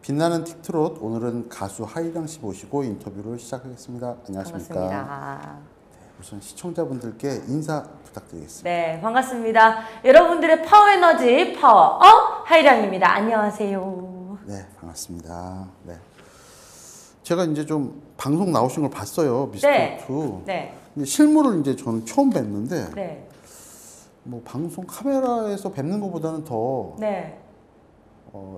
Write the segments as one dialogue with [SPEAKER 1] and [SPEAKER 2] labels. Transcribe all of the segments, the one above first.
[SPEAKER 1] 빛나는 틱트롯, 오늘은 가수 하이랑 씨 모시고 인터뷰를 시작하겠습니다. 안녕하십니까?
[SPEAKER 2] 반갑습니다.
[SPEAKER 1] 우선 시청자분들께 인사 부탁드리겠습니다.
[SPEAKER 2] 네, 반갑습니다. 여러분들의 파워에너지 파워업 하이랑입니다. 안녕하세요.
[SPEAKER 1] 네, 반갑습니다. 네. 제가 이제 좀 방송 나오신 걸 봤어요, 미스터트.
[SPEAKER 2] 네.
[SPEAKER 1] 근데 실물을 이제 저는 처음 뵀는데,
[SPEAKER 2] 네.
[SPEAKER 1] 뭐 방송 카메라에서 뵙는 것보다는 더
[SPEAKER 2] 네.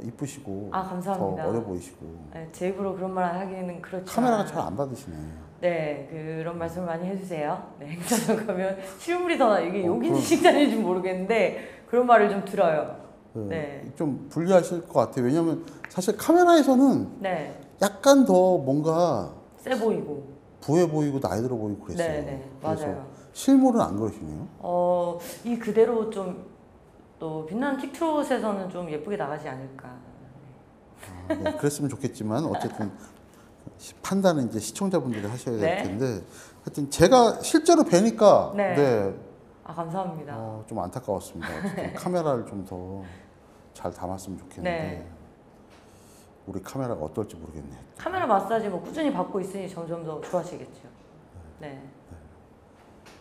[SPEAKER 1] 이쁘시고,
[SPEAKER 2] 아, 감사합니다.
[SPEAKER 1] 더 어려 보이시고.
[SPEAKER 2] 네, 제 입으로 그런 말 하기는 그렇죠.
[SPEAKER 1] 카메라가 잘 안 받으시네.
[SPEAKER 2] 네, 그런 말씀 많이 해주세요. 네, 행사장 가면 실물이 더 이게
[SPEAKER 1] 그럼.
[SPEAKER 2] 욕인지 칭찬인지 모르겠는데 그런 말을 좀 들어요. 네.
[SPEAKER 1] 좀 불리하실 것 같아요. 왜냐면 사실 카메라에서는
[SPEAKER 2] 네.
[SPEAKER 1] 약간 더 뭔가
[SPEAKER 2] 세 보이고.
[SPEAKER 1] 부해 보이고 나이 들어 보이고 그랬어요.
[SPEAKER 2] 네,
[SPEAKER 1] 그래서
[SPEAKER 2] 맞아요.
[SPEAKER 1] 실물은 안 그러시네요.
[SPEAKER 2] 이 그대로 좀 또 빛나는 틱트롯에서는 좀 예쁘게 나가지 않을까.
[SPEAKER 1] 네, 그랬으면 좋겠지만 어쨌든 판단은 이제 시청자분들이 하셔야 될
[SPEAKER 2] 네.
[SPEAKER 1] 텐데 하여튼 제가 실제로 뵈니까
[SPEAKER 2] 네. 아, 감사합니다.
[SPEAKER 1] 좀 안타까웠습니다. 어쨌든 카메라를 좀 더 잘 담았으면 좋겠는데
[SPEAKER 2] 네.
[SPEAKER 1] 우리 카메라가 어떨지 모르겠네.
[SPEAKER 2] 카메라 마사지 뭐 꾸준히 받고 있으니 점점 더 좋아지겠죠. 네.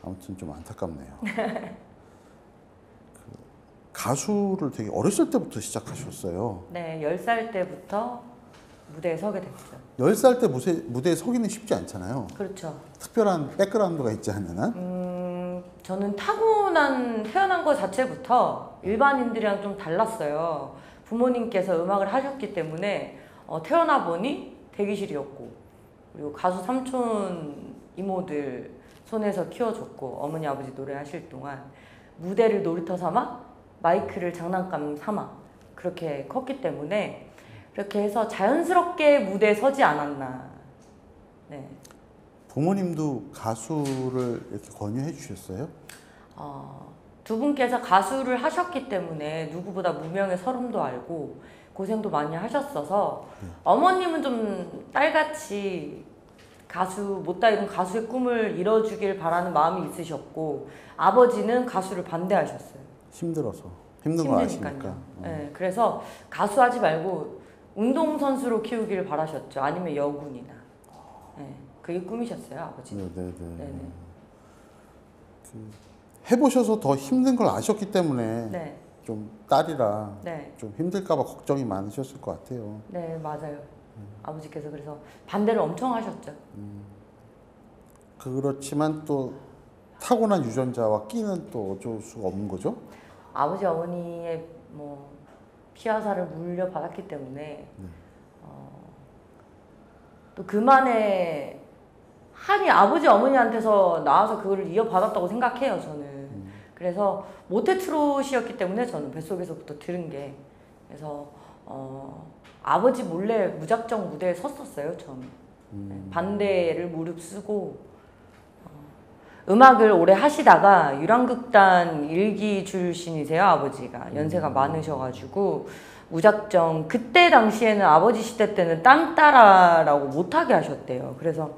[SPEAKER 1] 아무튼 좀 안타깝네요. 가수를 되게 어렸을 때부터 시작하셨어요.
[SPEAKER 2] 네, 10살 때부터 무대에 서게 됐죠.
[SPEAKER 1] 10살 때 무대에 서기는 쉽지 않잖아요.
[SPEAKER 2] 그렇죠.
[SPEAKER 1] 특별한 백그라운드가 있지 않는 한.
[SPEAKER 2] 저는 태어난 것 자체부터 일반인들이랑 좀 달랐어요. 부모님께서 음악을 하셨기 때문에 태어나 보니 대기실이었고, 그리고 가수 삼촌 이모들 손에서 키워줬고, 어머니 아버지 노래하실 동안 무대를 놀이터 삼아 마이크를 장난감 삼아 그렇게 컸기 때문에 그렇게 해서 자연스럽게 무대에 서지 않았나. 네.
[SPEAKER 1] 부모님도 가수를 이렇게 권유해 주셨어요?
[SPEAKER 2] 두 분께서 가수를 하셨기 때문에 누구보다 무명의 서름도 알고 고생도 많이 하셨어서 어머님은 좀 딸같이 못다 이룬 가수의 꿈을 이뤄주길 바라는 마음이 있으셨고, 아버지는 가수를 반대하셨어요.
[SPEAKER 1] 힘들어서. 힘든 거 아시니까.
[SPEAKER 2] 힘드니까요. 네, 그래서 가수 하지 말고 운동선수로 키우기를 바라셨죠. 아니면 여군이나. 네, 그게 꿈이셨어요, 아버지는.
[SPEAKER 1] 네네네. 해보셔서 더 힘든 걸 아셨기 때문에
[SPEAKER 2] 네.
[SPEAKER 1] 좀 딸이라
[SPEAKER 2] 네.
[SPEAKER 1] 좀 힘들까봐 걱정이 많으셨을 것 같아요.
[SPEAKER 2] 네, 맞아요. 아버지께서 그래서 반대를 엄청 하셨죠.
[SPEAKER 1] 그렇지만 또 타고난 유전자와 끼는 또 어쩔 수가 없는 거죠?
[SPEAKER 2] 아버지 어머니의 뭐 피화사를 물려받았기 때문에 또 그만의 한이 아버지 어머니한테서 나와서 그걸 이어받았다고 생각해요, 저는. 그래서 모태 트롯이었기 때문에 저는 뱃속에서부터 들은 게, 그래서 아버지 몰래 무작정 무대에 섰었어요, 저는. 반대를 무릅쓰고 음악을 오래 하시다가 유랑극단 일기 출신이세요, 아버지가. 연세가 많으셔가지고 무작정 그때 당시에는 아버지 시대 때는 딴따라라고 못하게 하셨대요. 그래서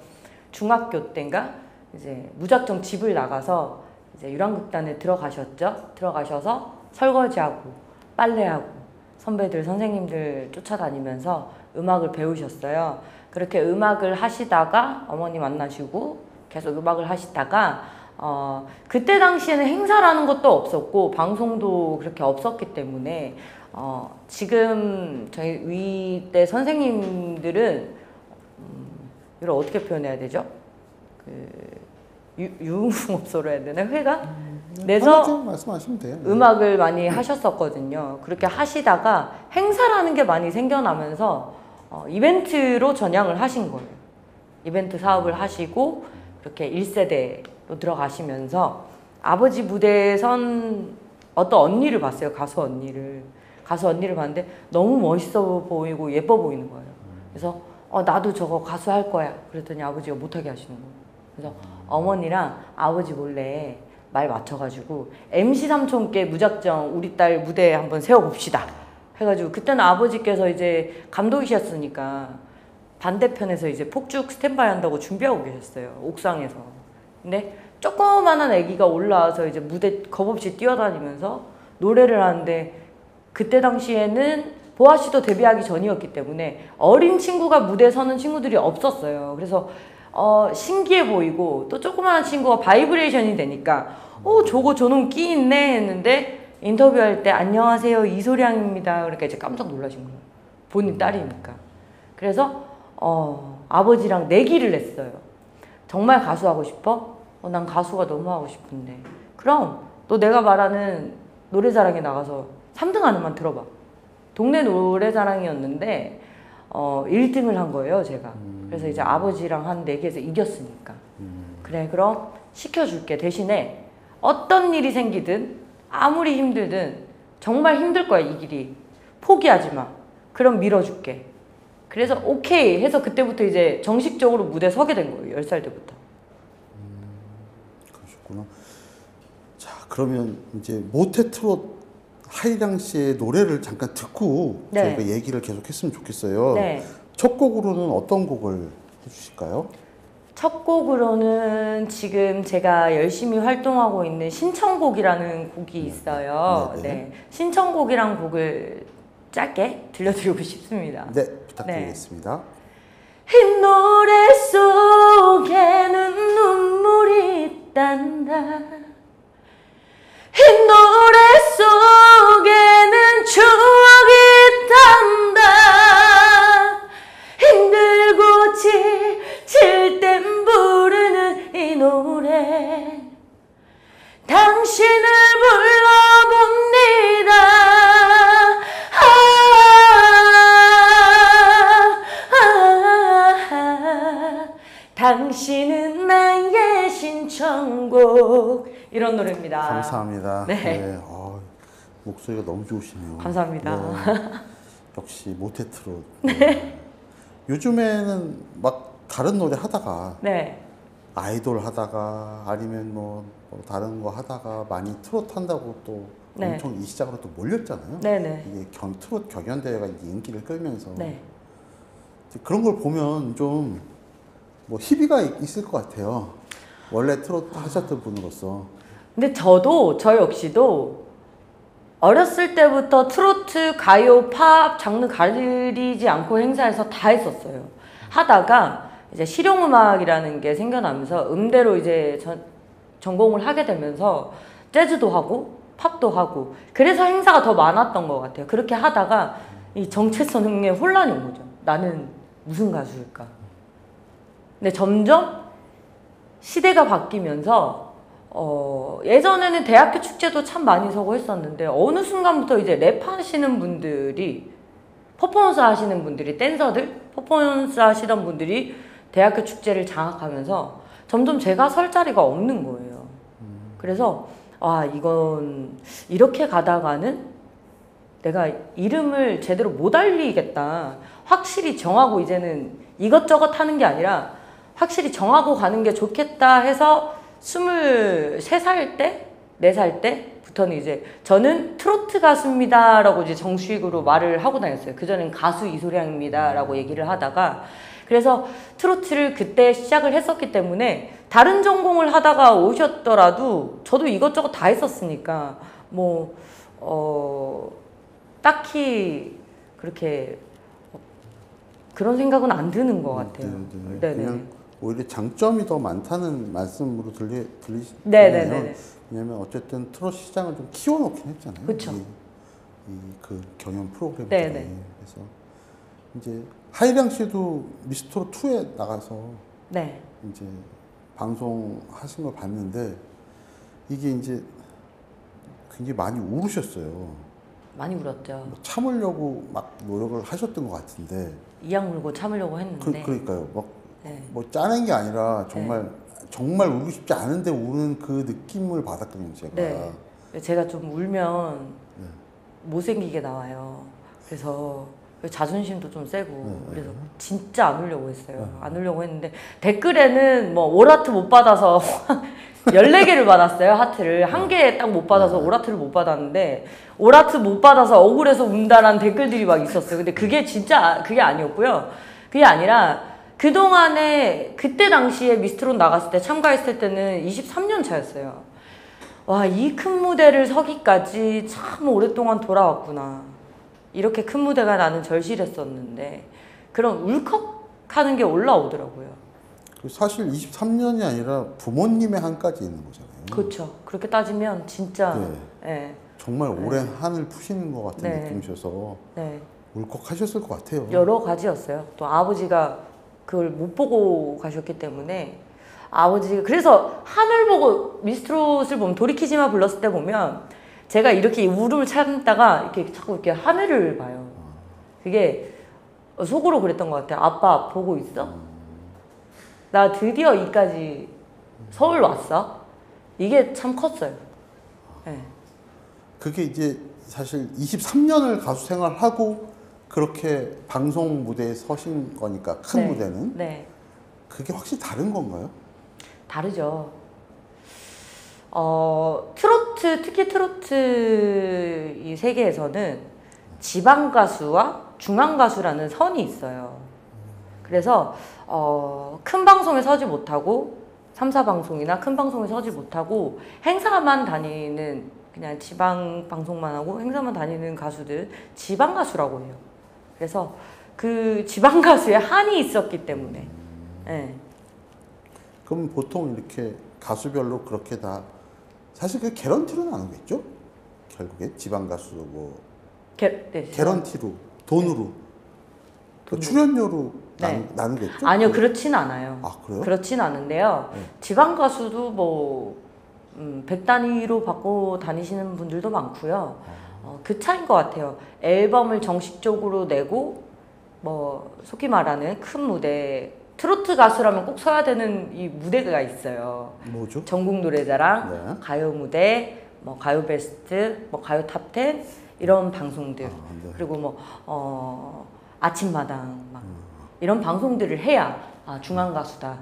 [SPEAKER 2] 중학교 때인가 이제 무작정 집을 나가서 이제 유랑극단에 들어가셨죠. 들어가셔서 설거지하고 빨래하고 선배들 선생님들 쫓아다니면서 음악을 배우셨어요. 그렇게 음악을 하시다가 어머니 만나시고 계속 음악을 하시다가 그때 당시에는 행사라는 것도 없었고 방송도 그렇게 없었기 때문에 지금 저희 위대 선생님들은 이걸 어떻게 표현해야 되죠? 유흥업소로 해야 되나? 회가? 내서
[SPEAKER 1] 말씀하시면 돼요.
[SPEAKER 2] 음악을 많이 하셨었거든요. 그렇게 하시다가 행사라는 게 많이 생겨나면서 이벤트로 전향을 하신 거예요. 이벤트 사업을 하시고 그렇게 1세대로 들어가시면서 아버지 무대에 선 어떤 언니를 봤어요. 가수 언니를 봤는데 너무 멋있어 보이고 예뻐 보이는 거예요. 그래서 나도 저거 가수 할 거야. 그랬더니 아버지가 못하게 하시는 거예요. 그래서 어머니랑 아버지 몰래 말 맞춰가지고 MC 삼촌께 무작정 우리 딸 무대에 한번 세워봅시다 해가지고, 그때는 아버지께서 이제 감독이셨으니까 반대편에서 이제 폭죽 스탠바이 한다고 준비하고 계셨어요, 옥상에서. 근데 조그만한 아기가 올라와서 이제 무대 겁없이 뛰어다니면서 노래를 하는데, 그때 당시에는 보아 씨도 데뷔하기 전이었기 때문에 어린 친구가 무대에 서는 친구들이 없었어요. 그래서 신기해 보이고 또 조그마한 친구가 바이브레이션이 되니까 저놈 끼 있네 했는데 인터뷰할 때 안녕하세요 이소량입니다. 그러니까 이제 깜짝 놀라신 거예요. 본인 딸이니까. 그래서 아버지랑 내기를 했어요. 정말 가수 하고 싶어? 난 가수가 너무 하고 싶은데. 그럼 너 내가 말하는 노래자랑에 나가서 3등 안에만 들어봐. 동네 노래자랑이었는데 1등을 한 거예요, 제가. 그래서 이제 아버지랑 한 내기에서 이겼으니까. 그래, 그럼 시켜줄게. 대신에 어떤 일이 생기든 아무리 힘들든 정말 힘들 거야, 이 길이. 포기하지 마. 그럼 밀어줄게. 그래서 오케이 해서 그때부터 이제 정식적으로 무대에 서게 된 거예요. 10살 때부터.
[SPEAKER 1] 그러셨구나. 자, 그러면 이제 모태트롯 하이량 씨의 노래를 잠깐 듣고
[SPEAKER 2] 네.
[SPEAKER 1] 저희가 얘기를 계속 했으면 좋겠어요.
[SPEAKER 2] 네.
[SPEAKER 1] 첫 곡으로는 어떤 곡을 해주실까요?
[SPEAKER 2] 첫 곡으로는 지금 제가 열심히 활동하고 있는 신청곡이라는 곡이 있어요.
[SPEAKER 1] 네.
[SPEAKER 2] 네. 신청곡이란 곡을 짧게 들려드리고 싶습니다.
[SPEAKER 1] 네, 부탁드리겠습니다.
[SPEAKER 2] 흰 노래 속에는 눈물이 있단다. 흰 노래 속에는 추억이 있단다. 힘들고 지칠 땐 부르는 이 노래 당신을 불러봅니다. 당신은 나의 신청곡. 이런 노래입니다.
[SPEAKER 1] 감사합니다.
[SPEAKER 2] 네.
[SPEAKER 1] 목소리가 너무 좋으시네요.
[SPEAKER 2] 감사합니다.
[SPEAKER 1] 네. 역시 모태트롯. 네. 요즘에는 막 다른 노래 하다가
[SPEAKER 2] 네.
[SPEAKER 1] 아이돌 하다가 아니면 뭐 다른 거 하다가 많이 트롯 한다고 또
[SPEAKER 2] 네.
[SPEAKER 1] 엄청 이 시작으로 또 몰렸잖아요.
[SPEAKER 2] 네네.
[SPEAKER 1] 이게 트롯 경연대회가 이제 인기를 끌면서
[SPEAKER 2] 네.
[SPEAKER 1] 그런 걸 보면 좀 뭐 희비가 있을 것 같아요. 원래 트롯 하셨던 분으로서.
[SPEAKER 2] 근데 저 역시도 어렸을 때부터 트로트, 가요, 팝 장르 가리지 않고 행사에서 다 했었어요. 하다가 이제 실용음악이라는 게 생겨나면서 음대로 이제 전공을 하게 되면서 재즈도 하고 팝도 하고 그래서 행사가 더 많았던 것 같아요. 그렇게 하다가 이 정체성에 혼란이 온 거죠. 나는 무슨 가수일까? 근데 점점 시대가 바뀌면서 예전에는 대학교 축제도 참 많이 서고 했었는데 어느 순간부터 이제 랩하시는 분들이 퍼포먼스 하시는 분들이 댄서들 퍼포먼스 하시던 분들이 대학교 축제를 장악하면서 점점 제가 설 자리가 없는 거예요. 그래서 이건 이렇게 가다가는 내가 이름을 제대로 못 알리겠다. 확실히 정하고 이제는 이것저것 하는 게 아니라 확실히 정하고 가는 게 좋겠다 해서 23살 때, 4살 때부터는 이제 저는 트로트 가수입니다 라고 이제 정식으로 말을 하고 다녔어요. 그전엔 가수 이소량입니다 라고 얘기를 하다가 그래서 트로트를 그때 시작을 했었기 때문에 다른 전공을 하다가 오셨더라도 저도 이것저것 다 했었으니까 딱히 그렇게 그런 생각은 안 드는 것 같아요.
[SPEAKER 1] 네네. 그냥 오히려 장점이 더 많다는 말씀으로 들리시네요.
[SPEAKER 2] 네네네.
[SPEAKER 1] 왜냐면 어쨌든 트롯 시장을 좀 키워놓긴 했잖아요.
[SPEAKER 2] 그쵸.
[SPEAKER 1] 그 경연 프로그램
[SPEAKER 2] 네네.
[SPEAKER 1] 때문에. 그래서 이제 하이량 씨도 미스트롯 2에 나가서
[SPEAKER 2] 네.
[SPEAKER 1] 이제 방송하신 걸 봤는데 이게 이제 굉장히 많이 울으셨어요.
[SPEAKER 2] 많이 울었죠.
[SPEAKER 1] 참으려고 막 노력을 하셨던 것 같은데.
[SPEAKER 2] 이악 물고 참으려고 했는데.
[SPEAKER 1] 그러니까요.
[SPEAKER 2] 네.
[SPEAKER 1] 뭐 짜낸 게 아니라 정말 울고 싶지 않은데 우는 그 느낌을 받았거든요, 제가.
[SPEAKER 2] 네. 제가 좀 울면 못생기게 나와요. 그래서 자존심도 좀 세고 그래서 진짜 안 울려고 했어요. 안 울려고 했는데 댓글에는 뭐 올하트 못 받아서 14개를 받았어요. 하트를. 한 개 딱 못 받아서 올하트를 못 받았는데 올하트 못 받아서 억울해서 운다라는 댓글들이 막 있었어요. 근데 그게 진짜 그게 아니었고요. 그게 아니라 그동안에 그때 당시에 미스트롯 나갔을 때 참가했을 때는 23년 차였어요. 와, 이 큰 무대를 서기까지 참 오랫동안 돌아왔구나. 이렇게 큰 무대가 나는 절실했었는데 그런 울컥하는 게 올라오더라고요.
[SPEAKER 1] 사실 23년이 아니라 부모님의 한까지 있는 거잖아요.
[SPEAKER 2] 그렇죠. 그렇게 따지면 진짜
[SPEAKER 1] 네.
[SPEAKER 2] 예.
[SPEAKER 1] 정말 오랜 한을 푸시는 것 같은
[SPEAKER 2] 네.
[SPEAKER 1] 느낌이셔서
[SPEAKER 2] 네.
[SPEAKER 1] 울컥하셨을 것 같아요.
[SPEAKER 2] 여러 가지였어요. 또 아버지가 그걸 못 보고 가셨기 때문에 아버지가 그래서 하늘 보고 미스트롯을 보면 돌이키지마 불렀을 때 보면 제가 이렇게 울음을 참다가 이렇게 자꾸 이렇게 하늘을 봐요. 그게 속으로 그랬던 것 같아요. 아빠 보고 있어? 나 드디어 이까지 서울 왔어? 이게 참 컸어요. 네.
[SPEAKER 1] 그게 이제 사실 23년을 가수 생활하고 그렇게 방송 무대에 서신 거니까 큰
[SPEAKER 2] 네.
[SPEAKER 1] 무대는
[SPEAKER 2] 네.
[SPEAKER 1] 그게 확실히 다른 건가요?
[SPEAKER 2] 다르죠. 트로트, 특히 트로트 이 세계에서는 지방 가수와 중앙 가수라는 선이 있어요. 그래서 큰 방송에 서지 못하고 3사 방송이나 큰 방송에 서지 못하고 행사만 다니는 그냥 지방 방송만 하고 행사만 다니는 가수들 지방 가수라고 해요. 그래서 그 지방 가수에 한이 있었기 때문에 네.
[SPEAKER 1] 그럼 보통 이렇게 가수별로 그렇게 다 사실 그 개런티로 나누겠죠? 결국에 지방 가수 뭐
[SPEAKER 2] 네,
[SPEAKER 1] 개런티로 돈으로 그 출연료로
[SPEAKER 2] 네.
[SPEAKER 1] 나누겠죠?
[SPEAKER 2] 아니요, 그렇진 않아요.
[SPEAKER 1] 아 그래요?
[SPEAKER 2] 그렇진 않은데요.
[SPEAKER 1] 네.
[SPEAKER 2] 지방 가수도 뭐 100단위로 받고 다니시는 분들도 많고요. 그 차이인 것 같아요. 앨범을 정식적으로 내고 뭐 속히 말하는 큰 무대 트로트 가수라면 꼭 서야 되는 이 무대가 있어요.
[SPEAKER 1] 뭐죠?
[SPEAKER 2] 전국 노래자랑,
[SPEAKER 1] 네.
[SPEAKER 2] 가요 무대, 뭐 가요 베스트, 뭐 가요 탑10 이런 방송들
[SPEAKER 1] 네.
[SPEAKER 2] 그리고 뭐 아침마당 막 이런 방송들을 해야 중앙 가수다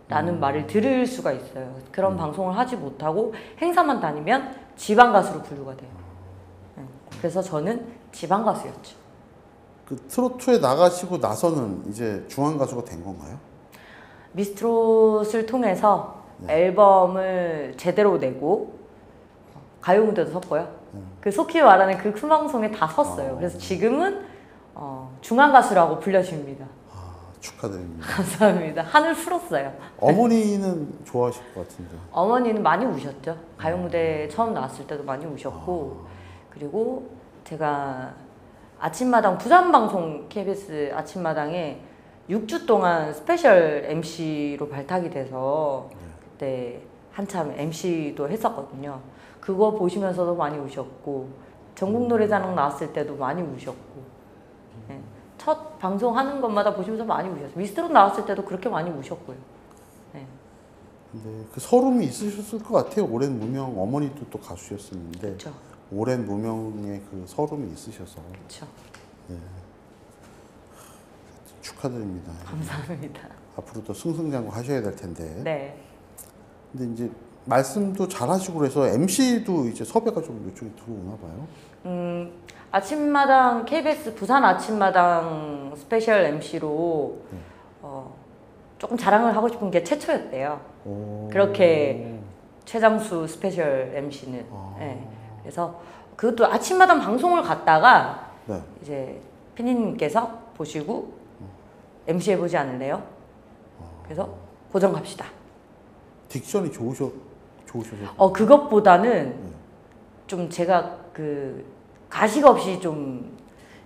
[SPEAKER 2] 라는 말을 들을 수가 있어요. 그런 방송을 하지 못하고 행사만 다니면 지방 가수로 분류가 돼요. 네. 그래서 저는 지방 가수였죠.
[SPEAKER 1] 그 트로트에 나가시고 나서는 이제 중앙 가수가 된 건가요?
[SPEAKER 2] 미스트롯을 통해서 앨범을 제대로 내고 가요 무대도 섰고요. 그 속히 말하는 그 큰 방송에 다 섰어요. 그래서 지금은 중앙 가수라고 불려집니다.
[SPEAKER 1] 축하드립니다.
[SPEAKER 2] 감사합니다. 한을 풀었어요.
[SPEAKER 1] 어머니는 좋아하실 것 같은데.
[SPEAKER 2] 어머니는 많이 우셨죠. 가요 무대 처음 나왔을 때도 많이 우셨고 그리고 제가 아침마당 부산방송 KBS 아침마당에 6주 동안 스페셜 MC로 발탁이 돼서 그때 한참 MC도 했었거든요. 그거 보시면서도 많이 우셨고 전국 노래자랑 나왔을 때도 많이 우셨고 네. 첫 방송하는 것마다 보시면서 많이 우셨어요. 미스트롯 나왔을 때도 그렇게 많이 우셨고요. 네.
[SPEAKER 1] 근데 그 서름이 있으셨을 것 같아요. 오랜 무명 어머니도 또 가수였었는데
[SPEAKER 2] 그렇죠.
[SPEAKER 1] 오랜 무명의 그 서름이 있으셔서
[SPEAKER 2] 그렇죠.
[SPEAKER 1] 축하드립니다.
[SPEAKER 2] 감사합니다.
[SPEAKER 1] 앞으로도 승승장구 하셔야 될 텐데.
[SPEAKER 2] 네.
[SPEAKER 1] 근데 이제 말씀도 잘하시고 그래서 MC도 이제 섭외가 좀 요쪽에 들어오나 봐요.
[SPEAKER 2] 아침마당 KBS 부산 아침마당 스페셜 MC로 조금 자랑을 하고 싶은 게 최초였대요. 그렇게 최장수 스페셜 MC는. 네. 그래서 그것도 아침마당 방송을 갔다가
[SPEAKER 1] 네.
[SPEAKER 2] 이제 피디님께서 보시고 MC 해보지 않을래요? 그래서 고정 갑시다.
[SPEAKER 1] 딕션이 좋으셔서.
[SPEAKER 2] 그것보다는 좀 제가 그 가식 없이 좀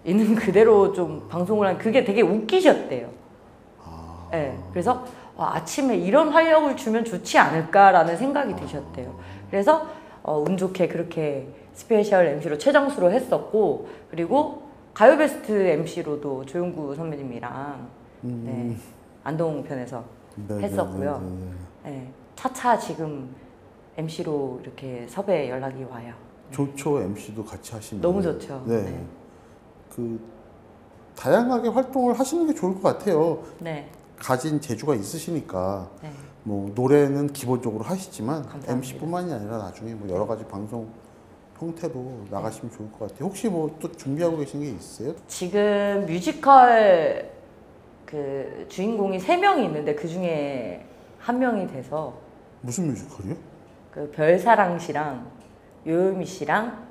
[SPEAKER 2] 있는 그대로 좀 방송을 한 그게 되게 웃기셨대요. 네, 그래서 아침에 이런 활력을 주면 좋지 않을까라는 생각이 드셨대요. 그래서 운 좋게 그렇게 스페셜 MC로 최장수로 했었고 그리고 가요 베스트 MC로도 조용구 선배님이랑 네, 안동 편에서 했었고요. 네, 차차 지금 MC로 이렇게 섭외 연락이 와요.
[SPEAKER 1] 좋죠. MC도 같이 하시면.
[SPEAKER 2] 너무 좋죠.
[SPEAKER 1] 네.
[SPEAKER 2] 네.
[SPEAKER 1] 그 다양하게 활동을 하시는 게 좋을 것 같아요.
[SPEAKER 2] 네.
[SPEAKER 1] 가진 재주가 있으시니까
[SPEAKER 2] 네.
[SPEAKER 1] 뭐 노래는 기본적으로 하시지만
[SPEAKER 2] 감사합니다.
[SPEAKER 1] MC뿐만이 아니라 나중에 뭐 여러 가지 방송 형태로 나가시면 좋을 것 같아요. 혹시 뭐 또 준비하고 계신 게 있어요?
[SPEAKER 2] 지금 뮤지컬 그 주인공이 3명이 있는데 그 중에 한 명이 돼서
[SPEAKER 1] 무슨 뮤지컬이요?
[SPEAKER 2] 그 별사랑 씨랑 요요미 씨랑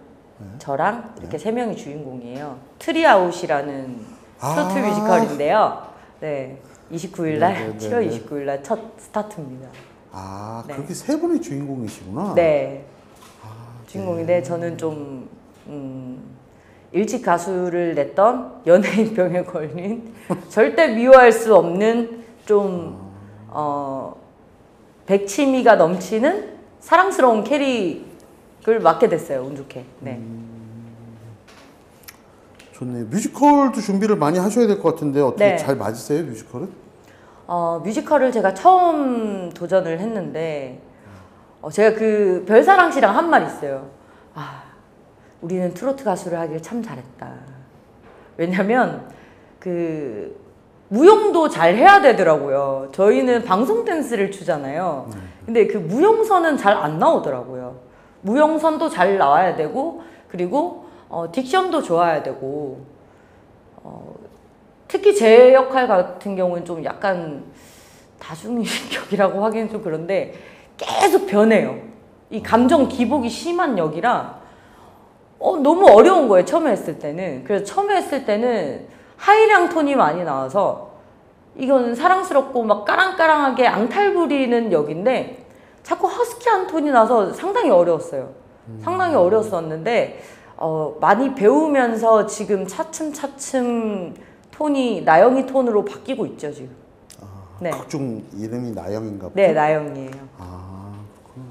[SPEAKER 2] 저랑 이렇게 세 명이 주인공이에요. 트리아웃이라는 트로트
[SPEAKER 1] 아.
[SPEAKER 2] 뮤지컬인데요. 네, 29일 날,
[SPEAKER 1] 네, 네,
[SPEAKER 2] 7월
[SPEAKER 1] 네.
[SPEAKER 2] 29일 날 첫 스타트입니다.
[SPEAKER 1] 아,
[SPEAKER 2] 네.
[SPEAKER 1] 그렇게 세 분이 주인공이시구나.
[SPEAKER 2] 네,
[SPEAKER 1] 아,
[SPEAKER 2] 주인공인데 저는 좀 일찍 가수를 냈던 연예인병에 걸린 절대 미워할 수 없는 좀 백치미가 넘치는 사랑스러운 캐릭을 맡게 됐어요. 운 좋게. 네.
[SPEAKER 1] 좋네요. 뮤지컬도 준비를 많이 하셔야 될 것 같은데 어떻게
[SPEAKER 2] 네.
[SPEAKER 1] 잘 맞으세요, 뮤지컬은?
[SPEAKER 2] 뮤지컬을 제가 처음 도전을 했는데 제가 그 별사랑 씨랑 한 말 있어요. 아, 우리는 트로트 가수를 하길 참 잘했다. 왜냐면 그 무용도 잘 해야 되더라고요. 저희는 방송 댄스를 추잖아요. 근데 그 무용선은 잘 안 나오더라고요. 무용선도 잘 나와야 되고 그리고 딕션도 좋아야 되고 특히 제 역할 같은 경우는 좀 약간 다중인격이라고 하기는 좀 그런데 계속 변해요. 이 감정 기복이 심한 역이라 너무 어려운 거예요. 처음에 했을 때는. 그래서 처음에 했을 때는 하이량 톤이 많이 나와서 이건 사랑스럽고 막 까랑까랑하게 앙탈 부리는 역인데 자꾸 허스키한 톤이 나서 상당히 어려웠어요. 상당히 어려웠었는데 많이 배우면서 지금 차츰차츰 톤이 나영이 톤으로 바뀌고 있죠 지금. 네.
[SPEAKER 1] 극중 이름이 나영인가 보죠?
[SPEAKER 2] 네, 나영이에요.
[SPEAKER 1] 아, 그렇구나.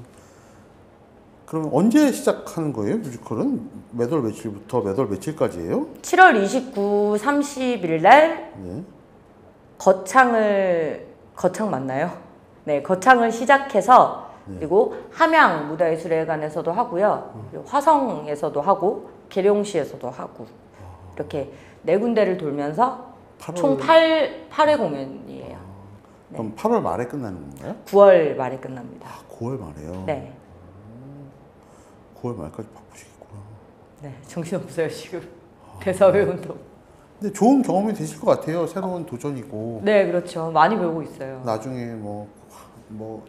[SPEAKER 1] 그럼 언제 시작하는 거예요, 뮤지컬은? 몇 월 며칠부터 몇 월 며칠까지예요?
[SPEAKER 2] 7월 29, 30일 날
[SPEAKER 1] 네.
[SPEAKER 2] 거창 맞나요? 네, 거창을 시작해서 그리고 함양 무다예술회관에서도 하고요. 그리고 화성에서도 하고 계룡시에서도 하고 이렇게 네 군데를 돌면서
[SPEAKER 1] 8월...
[SPEAKER 2] 총 8회 공연이에요.
[SPEAKER 1] 그럼 8월 말에 끝나는 건가요?
[SPEAKER 2] 9월 말에 끝납니다.
[SPEAKER 1] 아, 9월 말에요?
[SPEAKER 2] 네.
[SPEAKER 1] 9월 말까지 바쁘시겠구나.
[SPEAKER 2] 네, 정신없어요 지금. 대사회 운동.
[SPEAKER 1] 근데 좋은 경험이 되실 것 같아요. 새로운 도전이고.
[SPEAKER 2] 네, 그렇죠. 많이 배우고 있어요.
[SPEAKER 1] 나중에 뭐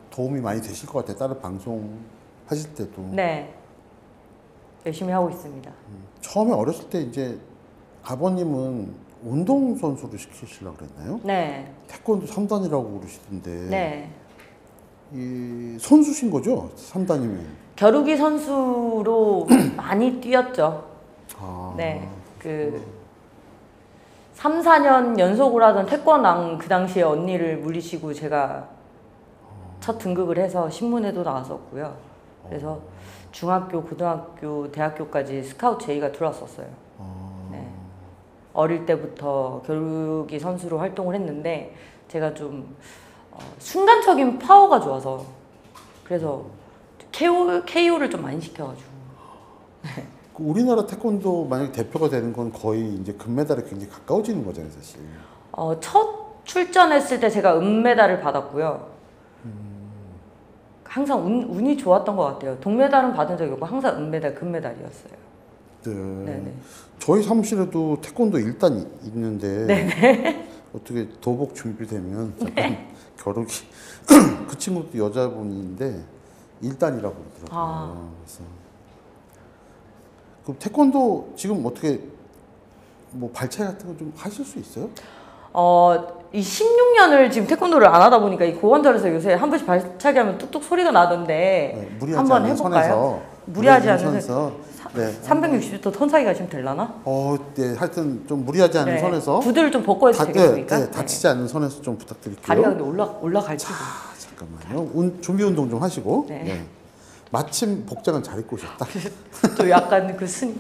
[SPEAKER 1] 도움이 많이 되실 것 같아요. 다른 방송 하실 때도.
[SPEAKER 2] 네. 열심히 하고 있습니다.
[SPEAKER 1] 처음에 어렸을 때 이제 아버님은 운동선수를 시키시려고 그랬나요?
[SPEAKER 2] 네.
[SPEAKER 1] 태권도 3단이라고 그러시던데.
[SPEAKER 2] 네.
[SPEAKER 1] 이 선수신 거죠? 3단이면.
[SPEAKER 2] 겨루기 선수로 많이 뛰었죠.
[SPEAKER 1] 아.
[SPEAKER 2] 네. 그 3, 4년 연속으로 하던 태권왕 그 당시에 언니를 물리치고 제가 첫 등극을 해서 신문에도 나왔었고요. 그래서 중학교, 고등학교, 대학교까지 스카우트 제의가 들어왔었어요. 네. 어릴 때부터 겨루기 선수로 활동을 했는데 제가 좀 순간적인 파워가 좋아서 그래서 KO를 좀 많이 시켜가지고. 네.
[SPEAKER 1] 우리나라 태권도 만약 대표가 되는 건 거의 이제 금메달에 굉장히 가까워지는 거잖아요, 사실.
[SPEAKER 2] 첫 출전했을 때 제가 은메달을 받았고요. 항상 운이 좋았던 것 같아요. 동메달은 받은 적이 없고 항상 은메달, 금메달이었어요.
[SPEAKER 1] 네.
[SPEAKER 2] 네네.
[SPEAKER 1] 저희 사무실에도 태권도 1단 있는데
[SPEAKER 2] 네네.
[SPEAKER 1] 어떻게 도복 준비되면 잠깐 겨루기 그 친구도 여자분인데 1단이라고 그러더라고요.
[SPEAKER 2] 아.
[SPEAKER 1] 그래서 그럼 태권도 지금 어떻게 뭐 발차기 같은 거 좀 하실 수 있어요?
[SPEAKER 2] 이 16년을 지금 태권도를 안 하다 보니까 이 고관절에서 요새 한 번씩 발차기 하면 뚝뚝 소리가 나던데
[SPEAKER 1] 네, 무리하지
[SPEAKER 2] 한번
[SPEAKER 1] 않는
[SPEAKER 2] 해볼까요?
[SPEAKER 1] 선에서
[SPEAKER 2] 무리하지 않는
[SPEAKER 1] 선에서 네.
[SPEAKER 2] 360도 턴사기가 지금 되려나?
[SPEAKER 1] 네, 하여튼 좀 무리하지 않는
[SPEAKER 2] 네.
[SPEAKER 1] 선에서
[SPEAKER 2] 구두를 좀 벗고 해도 되겠습니까?
[SPEAKER 1] 네, 다치지 않는 선에서 좀 부탁드릴게요.
[SPEAKER 2] 다리가 근데 올라갈지.
[SPEAKER 1] 잠깐만요. 준비 운동 좀 하시고.
[SPEAKER 2] 네.
[SPEAKER 1] 네. 마침 복장은 잘 입고 오셨다.
[SPEAKER 2] 또 약간 그 스님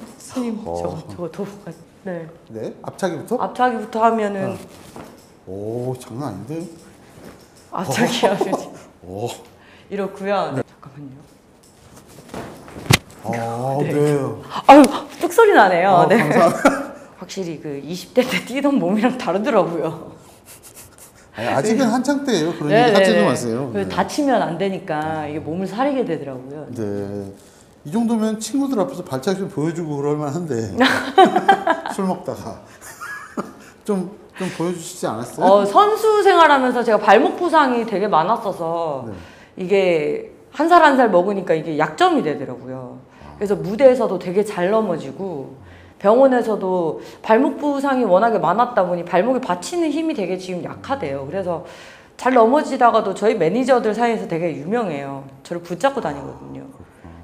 [SPEAKER 2] 저거 도복 같. 네.
[SPEAKER 1] 네, 앞차기부터.
[SPEAKER 2] 앞차기부터 하면은
[SPEAKER 1] 오, 장난 아닌데.
[SPEAKER 2] 앞차기 하면
[SPEAKER 1] 오.
[SPEAKER 2] 이렇고요.
[SPEAKER 1] 네.
[SPEAKER 2] 잠깐만요.
[SPEAKER 1] 네.
[SPEAKER 2] 아유, 뚝 소리 나네요. 네.
[SPEAKER 1] 감사합니다.
[SPEAKER 2] 확실히 그 20대 때 뛰던 몸이랑 다르더라고요.
[SPEAKER 1] 아니, 아직은 한창 때예요. 그런 얘기 하지도 마세요. 네.
[SPEAKER 2] 다치면 안 되니까 이게 몸을 사리게 되더라고요.
[SPEAKER 1] 네. 이 정도면 친구들 앞에서 발차기 좀 보여주고 그럴 만한데 술 먹다가 좀 보여주시지 않았어요?
[SPEAKER 2] 선수 생활하면서 제가 발목 부상이 되게 많았어서
[SPEAKER 1] 네.
[SPEAKER 2] 이게 한 살 한 살 먹으니까 이게 약점이 되더라고요. 그래서 무대에서도 되게 잘 넘어지고 병원에서도 발목 부상이 워낙에 많았다 보니 발목에 받치는 힘이 되게 지금 약하대요. 그래서 잘 넘어지다가도 저희 매니저들 사이에서 되게 유명해요. 저를 붙잡고 다니거든요.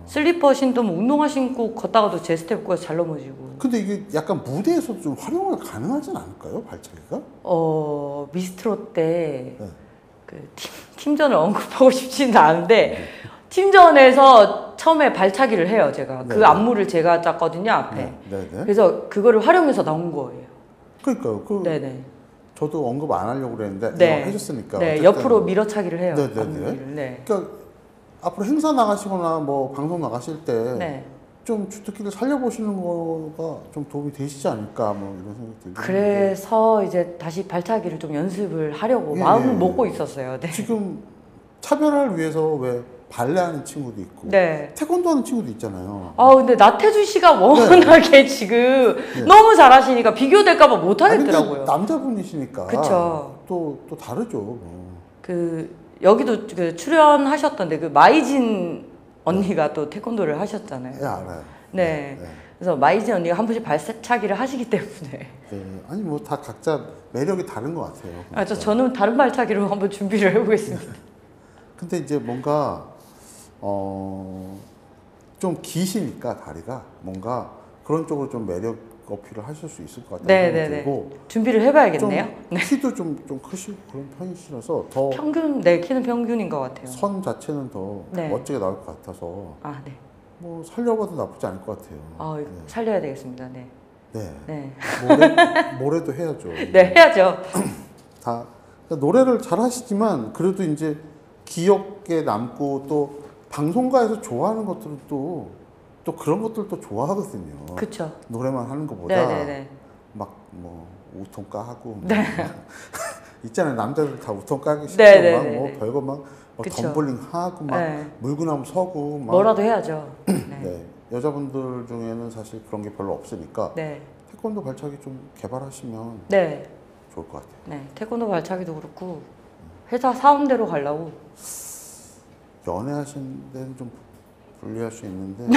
[SPEAKER 2] 슬리퍼 신고 뭐 운동화 신고 걷다가도 제 스텝 잘 넘어지고.
[SPEAKER 1] 근데 이게 약간 무대에서 좀 활용을 가능하진 않을까요? 발차기가?
[SPEAKER 2] 미스트롯 때
[SPEAKER 1] 네.
[SPEAKER 2] 그 팀전을 언급하고 싶지는 않은데 팀전에서 처음에 발차기를 해요. 제가
[SPEAKER 1] 네.
[SPEAKER 2] 그 안무를 제가 짰거든요 앞에.
[SPEAKER 1] 네.
[SPEAKER 2] 그래서 그거를 활용해서 나온 거예요.
[SPEAKER 1] 그러니까요.
[SPEAKER 2] 네네.
[SPEAKER 1] 저도 언급 안 하려고 그랬는데
[SPEAKER 2] 네.
[SPEAKER 1] 해줬으니까.
[SPEAKER 2] 네,
[SPEAKER 1] 어쨌든.
[SPEAKER 2] 옆으로 밀어차기를 해요.
[SPEAKER 1] 네네네.
[SPEAKER 2] 안무를. 네.
[SPEAKER 1] 그러니까 앞으로 행사 나가시거나 뭐 방송 나가실 때
[SPEAKER 2] 네.
[SPEAKER 1] 좀 주특기를 살려보시는 거가 좀 도움이 되시지 않을까 뭐 이런 생각이 들고.
[SPEAKER 2] 그래서 이제 다시 발차기를 좀 연습을 하려고 마음을 먹고 있었어요. 네.
[SPEAKER 1] 지금 차별화를 위해서 왜 발레 하는 친구도 있고
[SPEAKER 2] 네.
[SPEAKER 1] 태권도 하는 친구도 있잖아요.
[SPEAKER 2] 근데 나태주 씨가 워낙에 지금 너무 잘하시니까 비교될까봐 못 하겠더라고요.
[SPEAKER 1] 남자분이시니까.
[SPEAKER 2] 그쵸.
[SPEAKER 1] 또 다르죠.
[SPEAKER 2] 여기도 그 출연하셨던데 그 마이진 언니가 또 태권도를 하셨잖아요.
[SPEAKER 1] 네, 알아요.
[SPEAKER 2] 네. 그래서 마이진 언니가 한 번씩 발차기를 하시기 때문에.
[SPEAKER 1] 네. 아니 뭐 다 각자 매력이 다른 것 같아요.
[SPEAKER 2] 저는 다른 발차기로 한번 준비를 해보겠습니다.
[SPEAKER 1] 근데 이제 뭔가 좀 기시니까 다리가 뭔가 그런 쪽으로 좀 매력 어필을 하실 수 있을 것 같아요.
[SPEAKER 2] 네네네. 준비를 해봐야겠네요.
[SPEAKER 1] 좀 키도 좀 크시고 그런 편이시라서 더
[SPEAKER 2] 평균, 네, 키는 평균인 것 같아요.
[SPEAKER 1] 선 자체는 더
[SPEAKER 2] 네.
[SPEAKER 1] 멋지게 나올 것 같아서
[SPEAKER 2] 네.
[SPEAKER 1] 뭐 살려봐도 나쁘지 않을 것 같아요.
[SPEAKER 2] 살려야 되겠습니다. 네.
[SPEAKER 1] 네.
[SPEAKER 2] 네.
[SPEAKER 1] 모레도 해야죠.
[SPEAKER 2] 네, 해야죠.
[SPEAKER 1] 다 그러니까 노래를 잘 하시지만 그래도 이제 기억에 남고 또 방송가에서 좋아하는 것들은 또 그런 것들도 좋아하거든요.
[SPEAKER 2] 그쵸.
[SPEAKER 1] 노래만 하는 것보다
[SPEAKER 2] 네네네.
[SPEAKER 1] 막 뭐 우통가 하고
[SPEAKER 2] 네.
[SPEAKER 1] 있잖아요. 남자들 다 우통가 하기 싫고
[SPEAKER 2] 네네네네.
[SPEAKER 1] 막 뭐 별거 막
[SPEAKER 2] 그쵸.
[SPEAKER 1] 덤블링 하고 막
[SPEAKER 2] 네.
[SPEAKER 1] 물구나무 서고 막
[SPEAKER 2] 뭐라도 해야죠. 네.
[SPEAKER 1] 네. 여자분들 중에는 사실 그런 게 별로 없으니까
[SPEAKER 2] 네.
[SPEAKER 1] 태권도 발차기 좀 개발하시면
[SPEAKER 2] 네.
[SPEAKER 1] 좋을 것 같아요.
[SPEAKER 2] 네. 태권도 발차기도 그렇고 회사 사원대로 가려고.
[SPEAKER 1] 연애하시는 데는 좀 불리할 수 있는데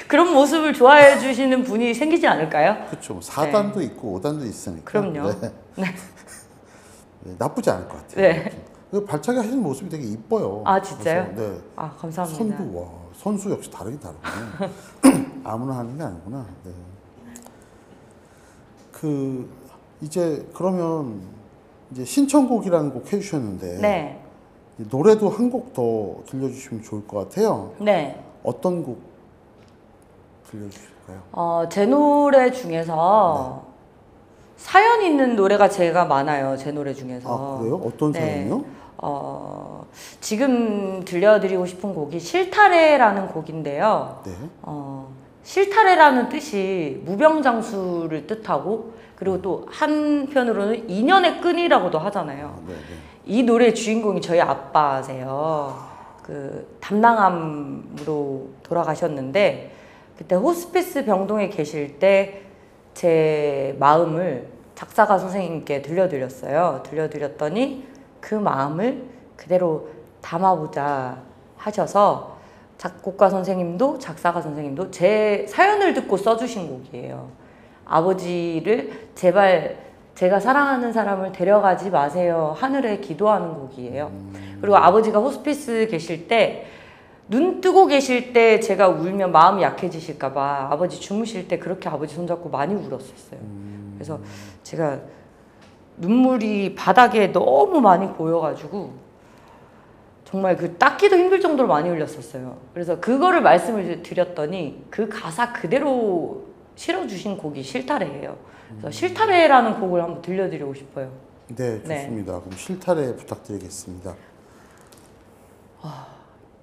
[SPEAKER 2] 그런 모습을 좋아해 주시는 분이 생기지 않을까요?
[SPEAKER 1] 그렇죠. 4단도 있고 5단도 있으니까.
[SPEAKER 2] 그럼요.
[SPEAKER 1] 네.
[SPEAKER 2] 네.
[SPEAKER 1] 네, 나쁘지 않을 것 같아요.
[SPEAKER 2] 네.
[SPEAKER 1] 그 발차기 하시는 모습이 되게 이뻐요.
[SPEAKER 2] 진짜요?
[SPEAKER 1] 그래서, 네.
[SPEAKER 2] 감사합니다.
[SPEAKER 1] 선도 와 선수 역시 다르긴 다르구나. 아무나 하는 게 아니구나. 네. 이제 그러면 이제 신청곡이라는 곡 해주셨는데
[SPEAKER 2] 네.
[SPEAKER 1] 노래도 한 곡 더 들려주시면 좋을 것 같아요.
[SPEAKER 2] 네.
[SPEAKER 1] 어떤 곡 들려주실까요?
[SPEAKER 2] 제 노래 중에서 사연 있는 노래가 제가 많아요. 제 노래 중에서.
[SPEAKER 1] 그래요? 어떤
[SPEAKER 2] 네.
[SPEAKER 1] 사연이요?
[SPEAKER 2] 지금 들려드리고 싶은 곡이 실타래라는 곡인데요.
[SPEAKER 1] 네.
[SPEAKER 2] 실타래라는 뜻이 무병장수를 뜻하고 그리고 또 한편으로는 인연의 끈이라고도 하잖아요.
[SPEAKER 1] 네.
[SPEAKER 2] 이 노래의 주인공이 저희 아빠세요. 그 담낭암으로 돌아가셨는데 그때 호스피스 병동에 계실 때 제 마음을 작사가 선생님께 들려드렸어요. 들려드렸더니 그 마음을 그대로 담아보자 하셔서 작곡가 선생님도 작사가 선생님도 제 사연을 듣고 써주신 곡이에요. 아버지를 제발 제가 사랑하는 사람을 데려가지 마세요. 하늘에 기도하는 곡이에요. 그리고 아버지가 호스피스 계실 때 눈 뜨고 계실 때 제가 울면 마음이 약해지실까봐 아버지 주무실 때 그렇게 아버지 손잡고 많이 울었었어요. 그래서 제가 눈물이 바닥에 너무 많이 고여가지고 정말 그 닦기도 힘들 정도로 많이 흘렸었어요. 그래서 그거를 말씀을 드렸더니 그 가사 그대로 실어주신 곡이 실타래예요. 그래서 실타래라는 곡을 한번 들려드리고 싶어요.
[SPEAKER 1] 네, 좋습니다. 그럼 실타래 부탁드리겠습니다.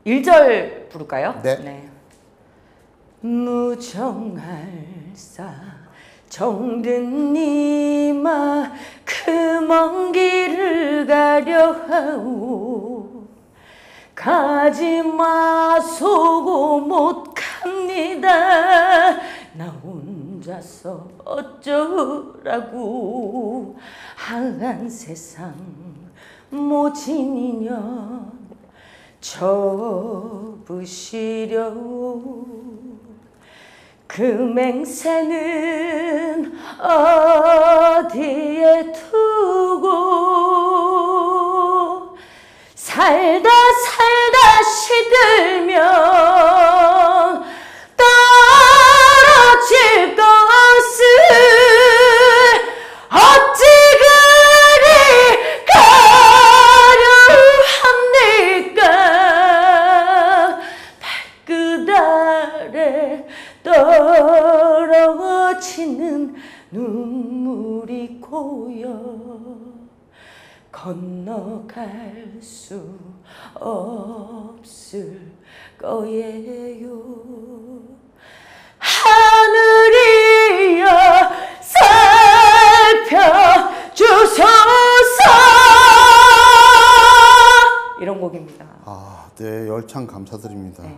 [SPEAKER 2] 1절 부를까요?
[SPEAKER 1] 네.
[SPEAKER 2] 무정할사 정든 니마 그 먼 길을 가려 하오 가지 마소고 못 갑니다 나 혼자서 어쩌라고 한한 세상 모진 인연 접으시려 그 맹세는 어디에 두고 살다 시들면 떨어질 것을 어찌 그리 가려합니까 발끝 아래 떨어지는 눈물이 고여 건너갈 수 없을 거예요. 하늘이여 살펴주소서 이런 곡입니다.
[SPEAKER 1] 아, 네, 열창 감사드립니다.
[SPEAKER 2] 네.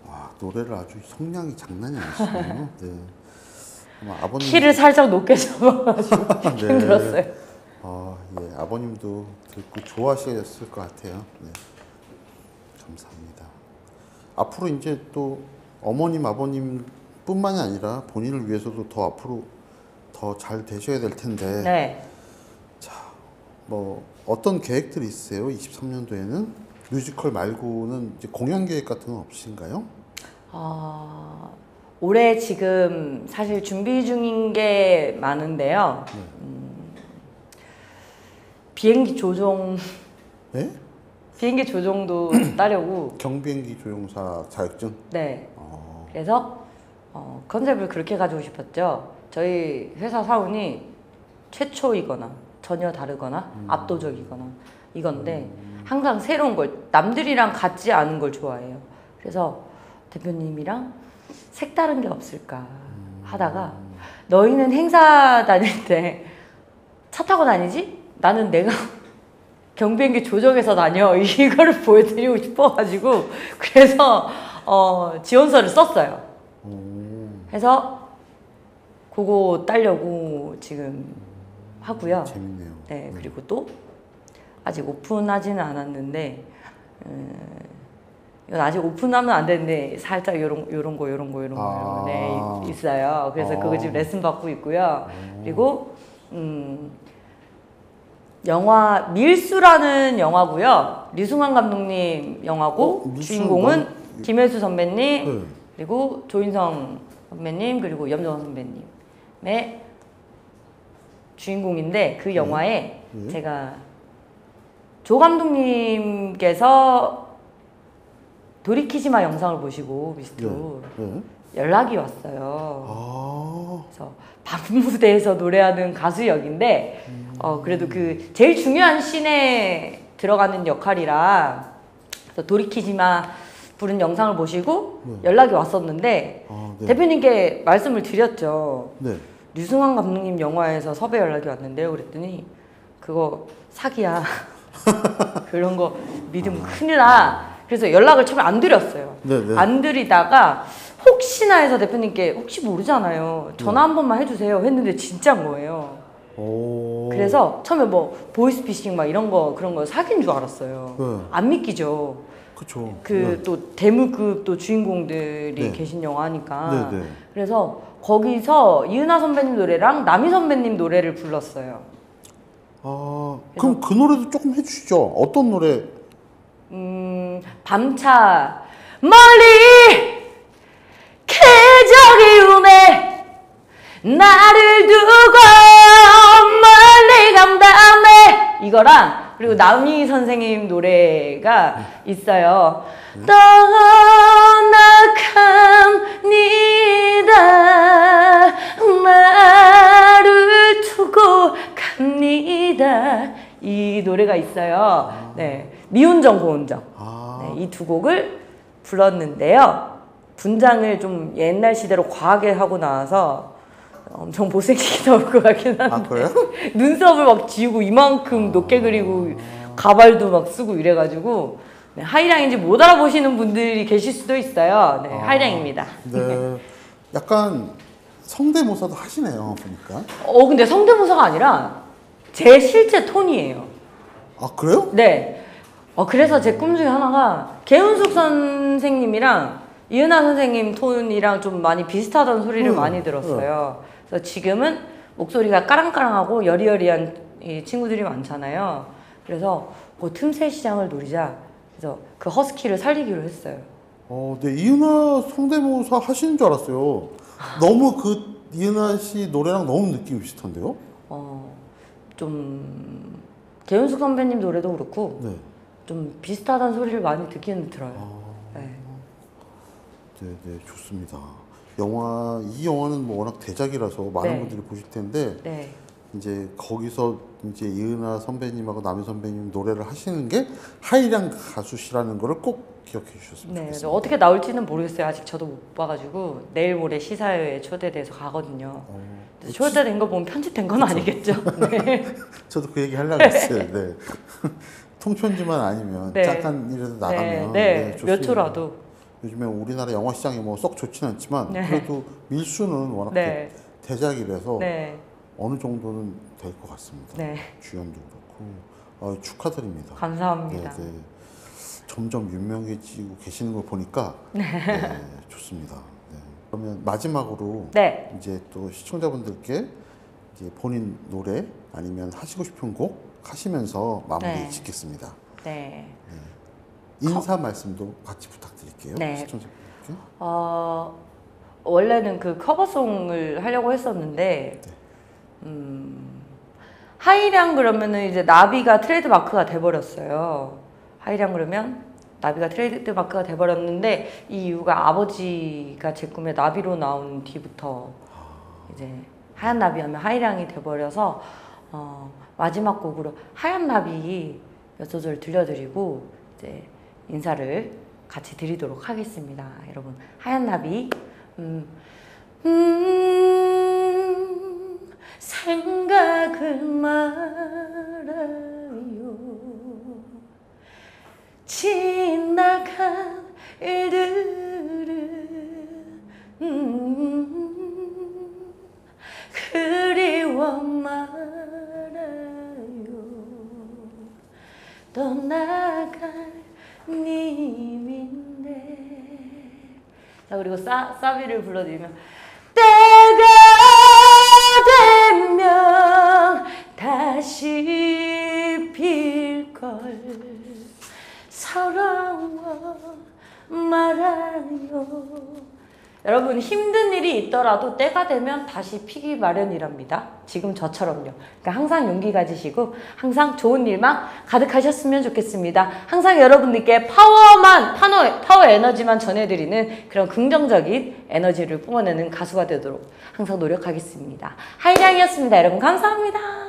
[SPEAKER 1] 와, 노래를 아주 성량이 장난이 아니시네요. 네. 아마 아버님
[SPEAKER 2] 키를 살짝 높게 잡아가지고
[SPEAKER 1] 네.
[SPEAKER 2] 힘들었어요.
[SPEAKER 1] 예, 아버님도 듣고 좋아하셨을 것 같아요. 네. 감사합니다. 앞으로 이제 또 어머님, 아버님뿐만이 아니라 본인을 위해서도 더 앞으로 더 잘 되셔야 될 텐데.
[SPEAKER 2] 네.
[SPEAKER 1] 뭐 어떤 계획들이 있으세요? 23년도에는 뮤지컬 말고는 이제 공연 계획 같은 건 없으신가요?
[SPEAKER 2] 올해 지금 사실 준비 중인 게 많은데요. 비행기 조종
[SPEAKER 1] 네?
[SPEAKER 2] 비행기 조종도 따려고.
[SPEAKER 1] 경비행기 조종사 자격증?
[SPEAKER 2] 네. 그래서 컨셉을 그렇게 가지고 싶었죠. 저희 회사 사원이 최초이거나 전혀 다르거나 압도적이거나 이건데 항상 새로운 걸 남들이랑 같지 않은 걸 좋아해요. 그래서 대표님이랑 색다른 게 없을까 하다가 너희는 행사 다닐 때 차 타고 다니지? 나는 내가 경비행기 조종해서 다녀 이거를 보여드리고 싶어가지고 그래서 지원서를 썼어요. 해서 그거 따려고 지금 하고요.
[SPEAKER 1] 재밌네요.
[SPEAKER 2] 네, 그리고 또 아직 오픈하지는 않았는데 이건 아직 오픈하면 안 되는데 살짝 요런 거 네, 있어요. 그래서 그거 지금 레슨 받고 있고요. 그리고 영화 밀수라는 영화고요. 류승환 감독님 영화고 주인공은 김혜수 선배님 그리고 조인성 선배님 그리고 염정원 선배님의 주인공인데 그 영화에 제가 조 감독님께서 돌이키지마 영상을 보시고 미스트로 연락이 왔어요. 그래서 밤무대에서 노래하는 가수 역인데 그래도 그 제일 중요한 씬에 들어가는 역할이라 그래서 돌이키지마 부른 영상을 보시고 연락이 왔었는데
[SPEAKER 1] 네.
[SPEAKER 2] 대표님께 말씀을 드렸죠.
[SPEAKER 1] 네.
[SPEAKER 2] 류승환 감독님 영화에서 섭외 연락이 왔는데요. 그랬더니 그거 사기야. 그런 거 믿으면 큰일 나. 그래서 연락을 처음에 안 드렸어요.
[SPEAKER 1] 네네.
[SPEAKER 2] 안 드리다가 혹시나 해서 대표님께 혹시 모르잖아요. 전화 한 번만 해주세요. 했는데 진짜인 거예요. 그래서 처음에 뭐 보이스피싱 막 이런 거 그런 거 사기인 줄 알았어요.
[SPEAKER 1] 네.
[SPEAKER 2] 안 믿기죠.
[SPEAKER 1] 그쵸.
[SPEAKER 2] 그 또 대물급 또 주인공들이 계신 영화니까.
[SPEAKER 1] 네네.
[SPEAKER 2] 그래서 거기서 이은하 선배님 노래랑 남희 선배님 노래를 불렀어요.
[SPEAKER 1] 그럼 그 노래도 조금 해주시죠. 어떤 노래?
[SPEAKER 2] 밤차 멀리 계절이 우네 나를 두고 멀리 간다네 이거랑 그리고 남희 선생님 노래가 있어요. 떠나갑니다 나를 두고 갑니다 이 노래가 있어요. 네, 미운정 고운정 네, 이 두 곡을 불렀는데요. 분장을 좀 옛날 시대로 과하게 하고 나와서 엄청 못생기게 나올 것 같긴 한데
[SPEAKER 1] 그래요?
[SPEAKER 2] 눈썹을 막 지우고 이만큼 높게 그리고 가발도 막 쓰고 이래가지고 네, 하이량인지 못 알아보시는 분들이 계실 수도 있어요. 네, 하이량입니다.
[SPEAKER 1] 네. 약간 성대모사도 하시네요, 보니까.
[SPEAKER 2] 근데 성대모사가 아니라 제 실제 톤이에요.
[SPEAKER 1] 그래요?
[SPEAKER 2] 네. 그래서 제 꿈 중에 하나가 개운숙 선생님이랑 이은하 선생님 톤이랑 좀 많이 비슷하다는 소리를 많이 들었어요. 그래서 지금은 목소리가 까랑까랑하고 여리여리한 이 친구들이 많잖아요. 그래서 그 틈새 시장을 노리자. 그래서 그 허스키를 살리기로 했어요.
[SPEAKER 1] 네, 이은하 성대모사 하시는 줄 알았어요. 너무 그 이은하 씨 노래랑 너무 느낌이 비슷한데요?
[SPEAKER 2] 좀 개운숙 선배님 노래도 그렇고
[SPEAKER 1] 네.
[SPEAKER 2] 좀 비슷하다는 소리를 많이 듣기는 들어요. 네.
[SPEAKER 1] 네, 좋습니다. 이 영화는 뭐 워낙 대작이라서 많은
[SPEAKER 2] 네.
[SPEAKER 1] 분들이 보실 텐데
[SPEAKER 2] 네.
[SPEAKER 1] 이제 거기서 이제 이은하 선배님하고 남희 선배님 노래를 하시는 게 하이량 가수시라는 거를 꼭 기억해 주셨으면
[SPEAKER 2] 네.
[SPEAKER 1] 좋겠습니다.
[SPEAKER 2] 어떻게 나올지는 모르겠어요. 아직 저도 못 봐가지고 내일 모레 시사회에 초대돼서 가거든요. 그래서 초대된 거 보면 편집된 건 아니겠죠? 네.
[SPEAKER 1] 저도 그 얘기 하려고 했어요. 네. 통편지만 아니면
[SPEAKER 2] 네.
[SPEAKER 1] 잠깐이라도 나가면
[SPEAKER 2] 네.
[SPEAKER 1] 좋습니다.
[SPEAKER 2] 몇 초라도.
[SPEAKER 1] 요즘에 우리나라 영화 시장이 뭐 썩 좋지는 않지만
[SPEAKER 2] 네.
[SPEAKER 1] 그래도 밀수는 워낙
[SPEAKER 2] 네.
[SPEAKER 1] 대작이라서
[SPEAKER 2] 네.
[SPEAKER 1] 어느 정도는 될 것 같습니다.
[SPEAKER 2] 네.
[SPEAKER 1] 주연도 그렇고 축하드립니다.
[SPEAKER 2] 감사합니다.
[SPEAKER 1] 네. 점점 유명해지고 계시는 걸 보니까 좋습니다. 네. 그러면 마지막으로
[SPEAKER 2] 네.
[SPEAKER 1] 이제 또 시청자분들께 이제 본인 노래 아니면 하시고 싶은 곡 하시면서 마무리
[SPEAKER 2] 네.
[SPEAKER 1] 짓겠습니다.
[SPEAKER 2] 네.
[SPEAKER 1] 인사 말씀도 같이 부탁드릴게요.
[SPEAKER 2] 네.
[SPEAKER 1] 시청자분들께.
[SPEAKER 2] 원래는 그 커버송을 하려고 했었는데, 하이량 그러면은 이제 나비가 트레이드 마크가 돼버렸어요. 하이량 그러면 나비가 트레이드 마크가 돼버렸는데, 이 이유가 아버지가 제 꿈에 나비로 나온 뒤부터 이제 하얀 나비 하면 하이량이 돼버려서, 마지막 곡으로 하얀 나비 몇 소절 들려드리고, 이제 인사를 같이 드리도록 하겠습니다. 여러분, 하얀 나비. 생각을 말아요. 지나간 일들은 그리워 말아요. 떠나갈 님인데. 자, 그리고 사비를 불러드리면 때가 되면 다시 필걸 사랑과 말아요. 여러분, 힘든 일이 있더라도 때가 되면 다시 피기 마련이랍니다. 지금 저처럼요. 그러니까 항상 용기 가지시고 항상 좋은 일만 가득하셨으면 좋겠습니다. 항상 여러분들께 파워 에너지만 전해드리는 그런 긍정적인 에너지를 뿜어내는 가수가 되도록 항상 노력하겠습니다. 하이량이었습니다. 여러분 감사합니다.